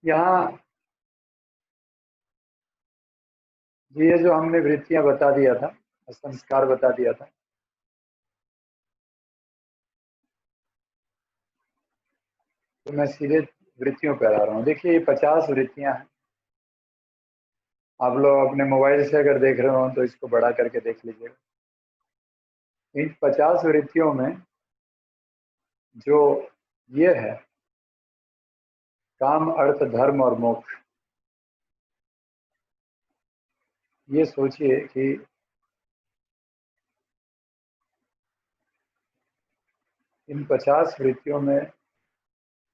यहाँ ये जो हमने वृत्तियां बता दिया था, संस्कार बता दिया था, तो मैं सीधे वृत्तियों पर आ रहा हूँ। देखिए, ये 50 वृत्तियां हैं। आप लोग अपने मोबाइल से अगर देख रहे हो तो इसको बड़ा करके देख लीजिएगा। इन 50 वृत्तियों में जो ये है काम, अर्थ, धर्म और मोक्ष, ये सोचिए कि इन 50 वृत्तियों में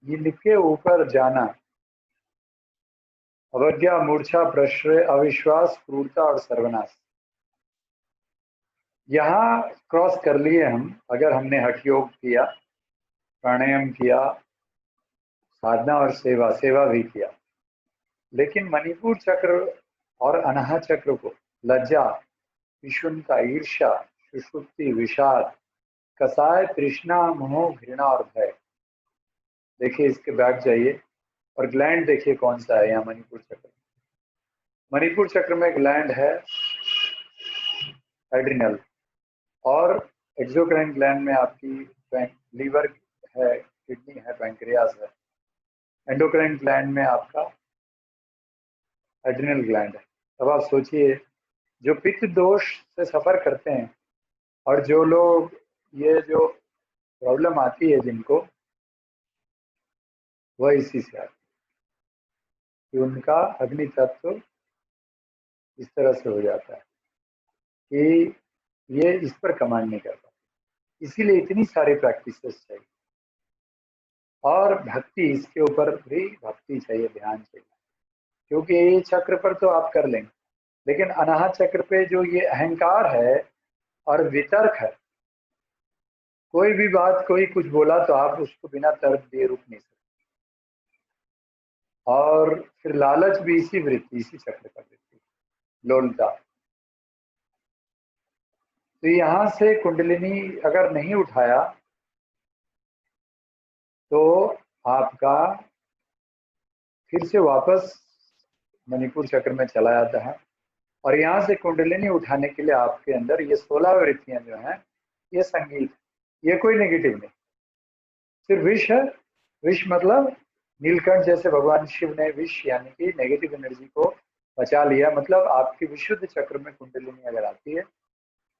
इनके ऊपर जाना अवज्ञा, मूर्छा, प्रश्रय, अविश्वास, क्रूरता और सर्वनाश, यहाँ क्रॉस कर लिए हम। अगर हमने हठ योग किया, प्राणायाम किया, साधना और सेवा सेवा भी किया, लेकिन मणिपुर चक्र और अनाहत चक्र को लज्जा, विषुणता, ईर्ष्या, सुषुप्ति, विषाद, कसाय, तृष्णा, मोह, घृणा और भय, देखिए इसके बैक जाइए और ग्लैंड देखिए कौन सा है यहाँ मणिपुर चक्र। मणिपुर चक्र में ग्लैंड है एड्रिनल, और एक्सोक्राइन ग्लैंड में आपकी लीवर है, किडनी है, पैंक्रियास है। एंडोक्राइन ग्लैंड में आपका एड्रिनल ग्लैंड है। अब आप सोचिए, जो पित्त दोष से सफर करते हैं और जो लोग ये जो प्रॉब्लम आती है जिनको, वह इसी से आती है कि उनका अग्नि तत्व इस तरह से हो जाता है कि ये इस पर कमांड नहीं कर पाते। इसीलिए इतनी सारी प्रैक्टिसेस चाहिए, और भक्ति, इसके ऊपर भी भक्ति चाहिए, ध्यान चाहिए। क्योंकि ये चक्र पर तो आप कर लेंगे, लेकिन अनाहत चक्र पे जो ये अहंकार है और वितर्क है, कोई भी बात, कोई कुछ बोला तो आप उसको बिना तर्क दिए रुक नहीं सकते। और फिर लालच भी इसी वृत्ति, इसी चक्र का वृत्ति, लोलता। तो यहाँ से कुंडलिनी अगर नहीं उठाया तो आपका फिर से वापस मणिपुर चक्र में चला जाता है। और यहाँ से कुंडलिनी उठाने के लिए आपके अंदर ये 16 वृत्तियां जो हैं, ये संगीत, ये कोई नेगेटिव नहीं, सिर्फ विष है। विष मतलब नीलकंठ जैसे भगवान शिव ने विष यानी कि नेगेटिव एनर्जी को बचा लिया। मतलब आपकी विशुद्ध चक्र में कुंडलिनी अगर आती है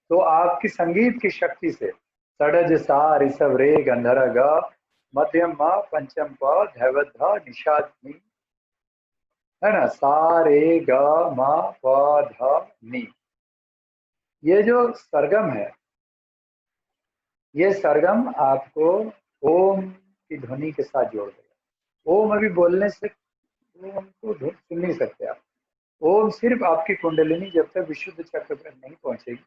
तो आपकी संगीत की शक्ति से षडज सा ऋषभ रे गंधर ग मध्यम म पंचम प धैवत ध निषाद नी, है ना, सा रे ग म प ध नी, ये जो सरगम है, ये सरगम आपको ओम की ध्वनि के साथ जोड़ देगा। ओम अभी बोलने से ओम को सुन नहीं सकते आप। ओम सिर्फ आपकी कुंडलिनी जब तक विशुद्ध चक्र पर नहीं पहुंचेगी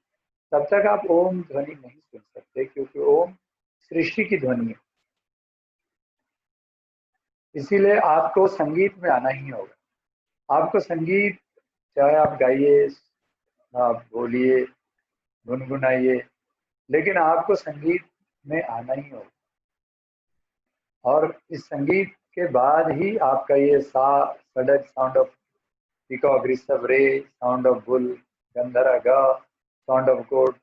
तब तक आप ओम ध्वनि नहीं सुन सकते, क्योंकि ओम सृष्टि की ध्वनि है। इसीलिए आपको संगीत में आना ही होगा। आपको संगीत, चाहे आप गाइए, आप बोलिए, गुनगुनाइए, लेकिन आपको संगीत में आना ही होगा। और इस संगीत के बाद ही आपका ये सा, सडक, साउंड ऑफ पीकॉक, ऋषभ रे, साउंड ऑफ बुल, गंधरा ग, साउंड ऑफ गोट,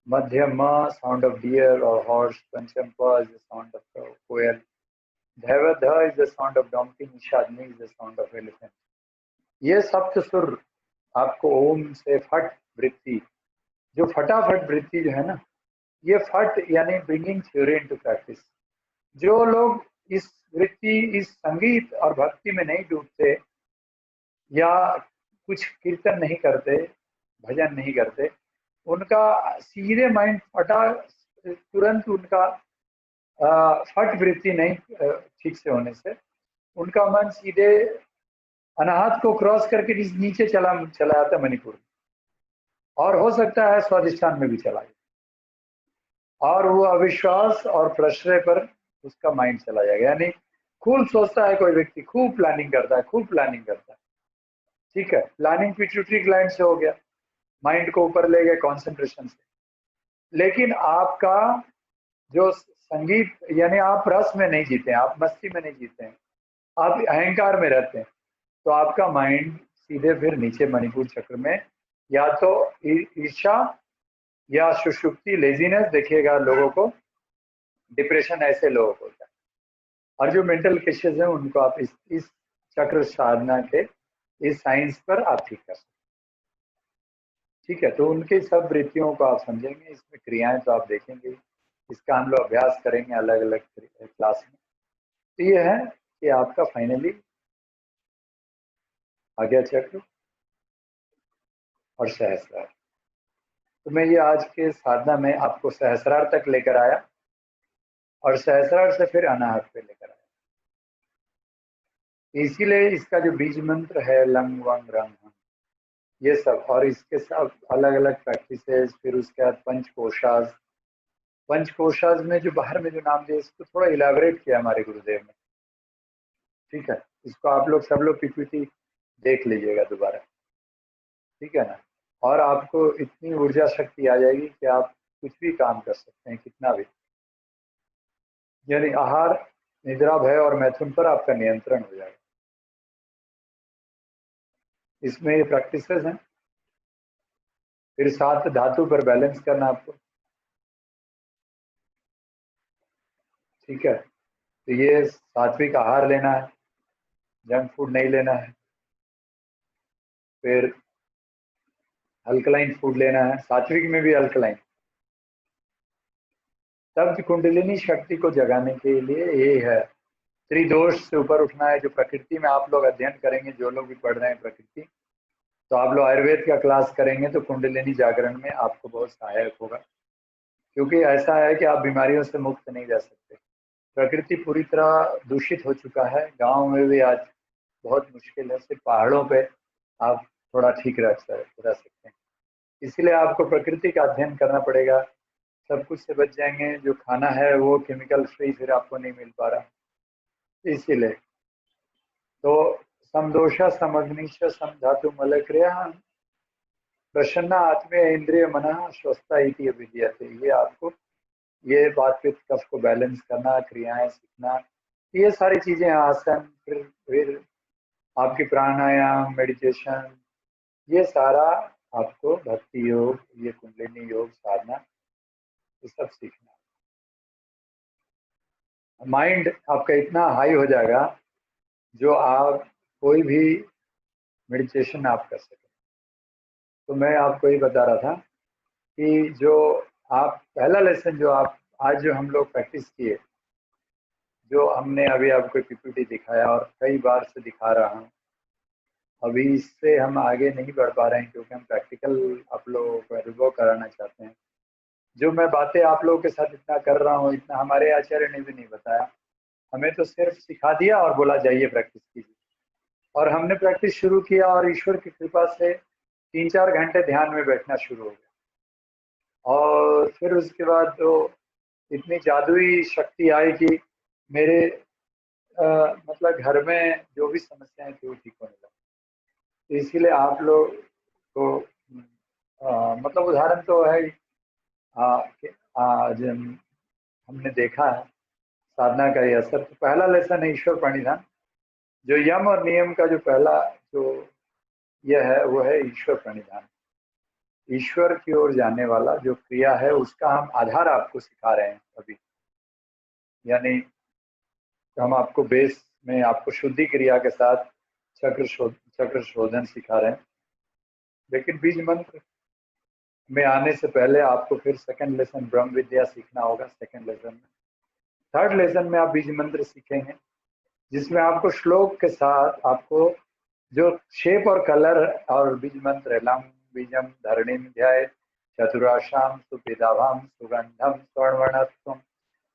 मध्यम म, साउंड ऑफ डियर और हॉर्स, पंचम प is the sound of koel, धैवत ध is the sound of donkey, निषादनी is the sound of elephant. ये सप्त सुर आपको ओम से फट वृत्ति, जो फटाफट वृत्ति जो है ना, ये फट यानी ब्रिंगिंग थ्योरी इनटू प्रैक्टिस। जो लोग इस वृत्ति, इस संगीत और भक्ति में नहीं डूबते, या कुछ कीर्तन नहीं करते, भजन नहीं करते, उनका सीधे माइंड फटा, तुरंत उनका फट वृत्ति नहीं ठीक से होने से उनका मन सीधे अनाहत को क्रॉस करके नीचे चला जाता मणिपुर में, और हो सकता है स्वादिष्ठान में भी चला जाए, और वो अविश्वास और प्रश्रय पर उसका माइंड चला जाएगा। यानी खूब सोचता है कोई व्यक्ति, खूब प्लानिंग करता है, खूब प्लानिंग करता है, ठीक है, प्लानिंग पिट्यूटरी ग्लैंड से हो गया, माइंड को ऊपर ले गए कॉन्सेंट्रेशन से, लेकिन आपका जो संगीत, यानी आप रस में नहीं जीते हैं, आप मस्ती में नहीं जीते हैं, आप अहंकार में रहते हैं तो आपका माइंड सीधे फिर नीचे मणिपुर चक्र में या तो ईर्ष्या या सुषुप्ति लेजीनेस देखिएगा लोगों को, डिप्रेशन ऐसे लोगों को होता है। और जो मेंटल केसेस हैं उनको आप इस चक्र साधना के इस साइंस पर आप ठीक कर सकते हैं। ठीक है, तो उनके सब वृत्तियों को आप समझेंगे, इसमें क्रियाएं तो आप देखेंगे, इसका हम लोग अभ्यास करेंगे अलग अलग क्लास में। तो ये है कि आपका फाइनली आ गया चक्र और सहस्रार। तो मैं ये आज के साधना में आपको सहस्रार तक लेकर आया और सहस्रार से फिर अनाहत पे लेकर आया। इसीलिए इसका जो बीज मंत्र है लंग वंग रंग हम, ये सब और इसके सब अलग अलग प्रैक्टिसेस, फिर उसके बाद पंचकोशास। पंचकोशास में जो बाहर में जो नाम दिया इसको थोड़ा इलेबोरेट किया हमारे गुरुदेव ने। ठीक है, इसको आप लोग सब लोग पीपीटी देख लीजिएगा दोबारा, ठीक है ना। और आपको इतनी ऊर्जा शक्ति आ जाएगी कि आप कुछ भी काम कर सकते हैं, कितना भी। यानी आहार, निद्रा, भय और मैथुन पर आपका नियंत्रण हो जाएगा। इसमें ये प्रैक्टिसेस हैं। फिर 7 धातु पर बैलेंस करना आपको, ठीक है। तो ये सात्विक आहार लेना है, जंक फूड नहीं लेना है। फिर अल्कलाइन फूड लेना है, सात्विक में भी अल्कलाइन। तब कुंडलिनी शक्ति को जगाने के लिए ये है, त्रिदोष से ऊपर उठना है। जो प्रकृति में आप लोग अध्ययन करेंगे, जो लोग भी पढ़ रहे हैं प्रकृति, तो आप लोग आयुर्वेद का क्लास करेंगे तो कुंडलिनी जागरण में आपको बहुत सहायक होगा। क्योंकि ऐसा है कि आप बीमारियों से मुक्त नहीं रह सकते। प्रकृति पूरी तरह दूषित हो चुका है, गांव में भी आज बहुत मुश्किल है, सिर्फ पहाड़ों पे आप थोड़ा ठीक रह सकते हैं। इसलिए आपको प्रकृति का अध्ययन करना पड़ेगा, सब कुछ से बच जाएंगे। जो खाना है वो केमिकल फ्री फिर आपको नहीं मिल पा रहा, इसीलिए। तो समदोषा समग्निश समधातु मलक्रिया प्रसन्ना आत्मीय इंद्रिय मना स्वस्था इति विद्यते। ये आपको ये बात पित्त कफ को बैलेंस करना, क्रियाएं सीखना, ये सारी चीजें, आसन, फिर आपकी प्राणायाम, मेडिटेशन, ये सारा आपको भक्ति योग, ये कुंडलिनी योग साधना, ये सब सीखना। माइंड आपका इतना हाई हो जाएगा जो आप कोई भी मेडिटेशन आप कर सकें। तो मैं आपको ये बता रहा था कि जो आप पहला लेसन जो आप आज जो हम लोग प्रैक्टिस किए, जो हमने अभी आपको पीपीटी दिखाया और कई बार से दिखा रहा हूँ, अभी इससे हम आगे नहीं बढ़ पा रहे हैं क्योंकि हम प्रैक्टिकल आप लोगों को अनुभव कराना चाहते हैं। जो मैं बातें आप लोगों के साथ इतना कर रहा हूँ, इतना हमारे आचार्य ने भी नहीं बताया। हमें तो सिर्फ सिखा दिया और बोला जाइए प्रैक्टिस कीजिए, और हमने प्रैक्टिस शुरू किया और ईश्वर की कृपा से 3-4 घंटे ध्यान में बैठना शुरू हो गया। और फिर उसके बाद तो इतनी जादुई शक्ति आई कि मेरे मतलब घर में जो भी समस्याएं थी वो ठीक होने लगी। इसीलिए आप लोग को मतलब उदाहरण तो है कि आज हमने देखा है साधना का ये असर। तो पहला लेसन है ईश्वर प्रणिधान। जो यम और नियम का जो पहला जो यह है वो है ईश्वर प्रणिधान। ईश्वर की ओर जाने वाला जो क्रिया है उसका हम आधार आपको सिखा रहे हैं अभी। यानी हम आपको बेस में आपको शुद्धि क्रिया के साथ चक्र शोधन सिखा रहे हैं। लेकिन बीज मंत्र में आने से पहले आपको फिर सेकंड लेसन ब्रह्म विद्या सीखना होगा। सेकंड लेसन में, थर्ड लेसन में आप बीज मंत्र सीखेंगे, जिसमें आपको श्लोक के साथ आपको जो शेप और कलर और बीज मंत्र है, लम बीजम धरणीम ध्याय चतुराशाम सुपिदाभाम सुगंधम स्वर्णवर्णत्वम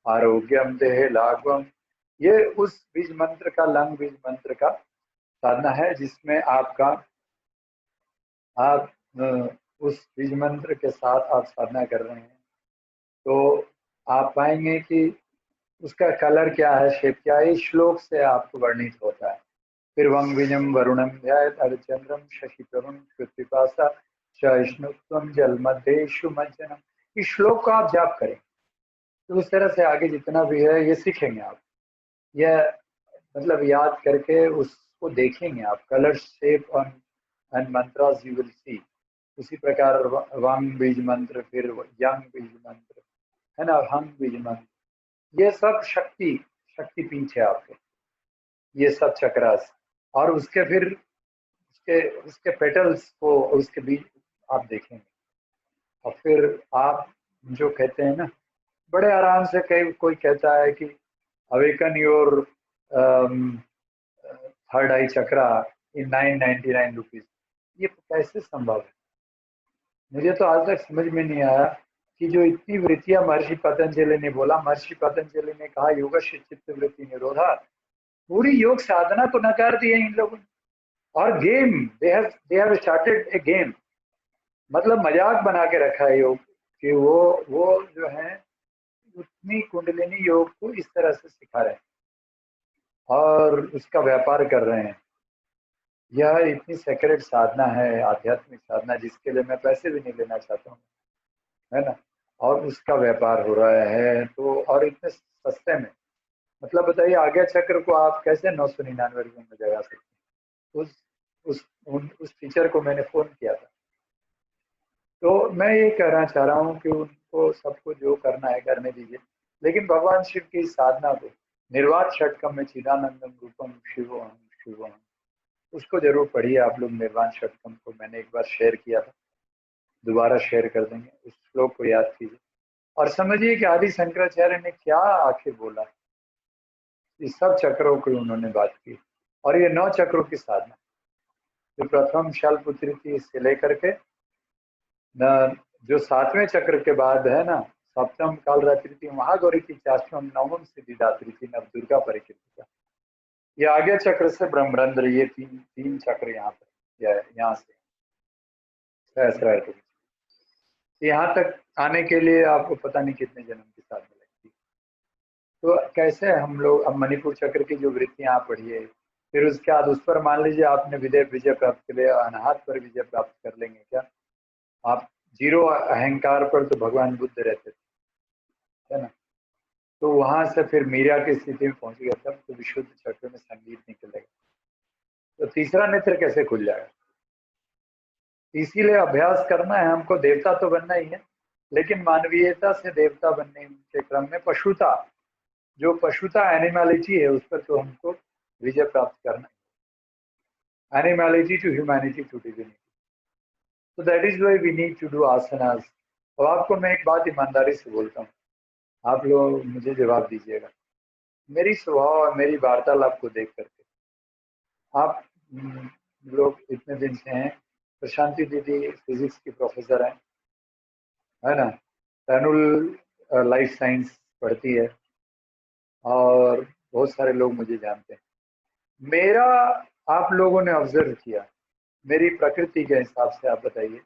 आरोग्यम देहे लाघवम, ये उस बीज मंत्र का, लंग बीज मंत्र का साधना है, जिसमें आपका आप उस बीज मंत्र के साथ आप साधना कर रहे हैं तो आप पाएंगे कि उसका कलर क्या है, शेप क्या है, इस श्लोक से आपको वर्णित होता है। फिर वंग बीजम वरुणम ध्यायत अर्चंद्रम शशिप्रभम कृत्पिपासा सहिष्णुत्वम जलमध्येषु मज्जनम, इस श्लोक को आप जाप करें। तो उस तरह से आगे जितना भी है ये सीखेंगे आप। यह मतलब याद करके उसको देखेंगे आप, colour shape and mantras you will see. उसी प्रकार वांग बीज मंत्र, फिर यंग बीज मंत्र, है ना, हंग बीज मंत्र, ये सब शक्ति शक्ति पीठ है आपके, ये सब चक्रास। और उसके फिर उसके उसके पेटल्स को, उसके बीज आप देखेंगे। और फिर आप जो कहते हैं ना, बड़े आराम से, कई कोई कहता है कि awaken your third I chakra in 999 rupees. ये कैसे संभव है? मुझे तो आज तक समझ में नहीं आया कि जो इतनी वृत्तियां महर्षि पतंजलि ने बोला, महर्षि पतंजलि ने कहा योग से चित्त वृत्ति निरोधा, पूरी योग साधना को नकार दिया इन लोगों ने। और game, they have started A game, मतलब मजाक बना के रखा है योग कि वो जो है उतनी कुंडलिनी योग को इस तरह से सिखा रहे हैं और उसका व्यापार कर रहे हैं। यह इतनी सेक्रेट साधना है, आध्यात्मिक साधना, जिसके लिए मैं पैसे भी नहीं लेना चाहता हूँ, है ना, और उसका व्यापार हो रहा है। तो और इतने सस्ते में, मतलब बताइए आज्ञा चक्र को आप कैसे 999 रुपये में जगा सकते हैं? उस टीचर को मैंने फोन किया था। तो मैं ये कहना चाह रहा हूँ कि उनको सबको जो करना है करने दीजिए, लेकिन भगवान शिव की साधना को, निर्वाण षटकम में चिदानंदम रूपम शिवोहम शिवोहम, उसको जरूर पढ़िए आप लोग। निर्वाण षटकम को मैंने एक बार शेयर किया था, दोबारा शेयर कर देंगे। उस श्लोक को याद कीजिए और समझिए कि आदि शंकराचार्य ने क्या आखिर बोला। इस सब चक्रों की उन्होंने बात की, और ये 9 चक्रों की साधना, जो प्रथम शैलपुत्री थी से लेकर के न, जो 7वें चक्र के बाद है ना, सप्तम काल रात्रि थी महागौरी थी, 4वें नवम सिद्धिदात्री थी, नव दुर्गा परिकृतिका, ये आगे चक्र से ब्रह्मरंध्र, ये तीन चक्र यहाँ पर, यहाँ से सहस्रार के बीच। यहाँ तक आने के लिए आपको पता नहीं कितने जन्म की साधना लगती है। तो कैसे हम लोग, अब मणिपुर चक्र की जो वृत्तियां आप पढ़िए, फिर उसके बाद उस पर मान लीजिए आपने विजय प्राप्त कर लिया, अनाहत पर विजय प्राप्त कर लेंगे क्या आप? जीरो अहंकार पर तो भगवान बुद्ध रहते थे, है ना। तो वहां से फिर मीरा की स्थिति में पहुंच गया, तब तो विशुद्ध चक्र में संगीत निकलेगा। तो तीसरा नेत्र कैसे खुल जाएगा? इसीलिए अभ्यास करना है हमको, देवता तो बनना ही है, लेकिन मानवीयता से देवता बनने के क्रम में पशुता, जो पशुता एनिमैलिटी है, उस पर तो हमको विजय प्राप्त करना है। Animality to humanity to divinity, तो that is why we need to do asanas. और आपको मैं एक बात ईमानदारी से बोलता हूँ, आप लोग मुझे जवाब दीजिएगा, मेरी स्वभाव और मेरी वार्तालाप को देख करके आप लोग इतने दिन से हैं, प्रशांति दीदी फिजिक्स की प्रोफेसर है ना, तनुल लाइफ साइंस पढ़ती है, और बहुत सारे लोग मुझे जानते हैं। मेरा आप लोगों ने ऑब्जर्व किया, मेरी प्रकृति के हिसाब से आप बताइए,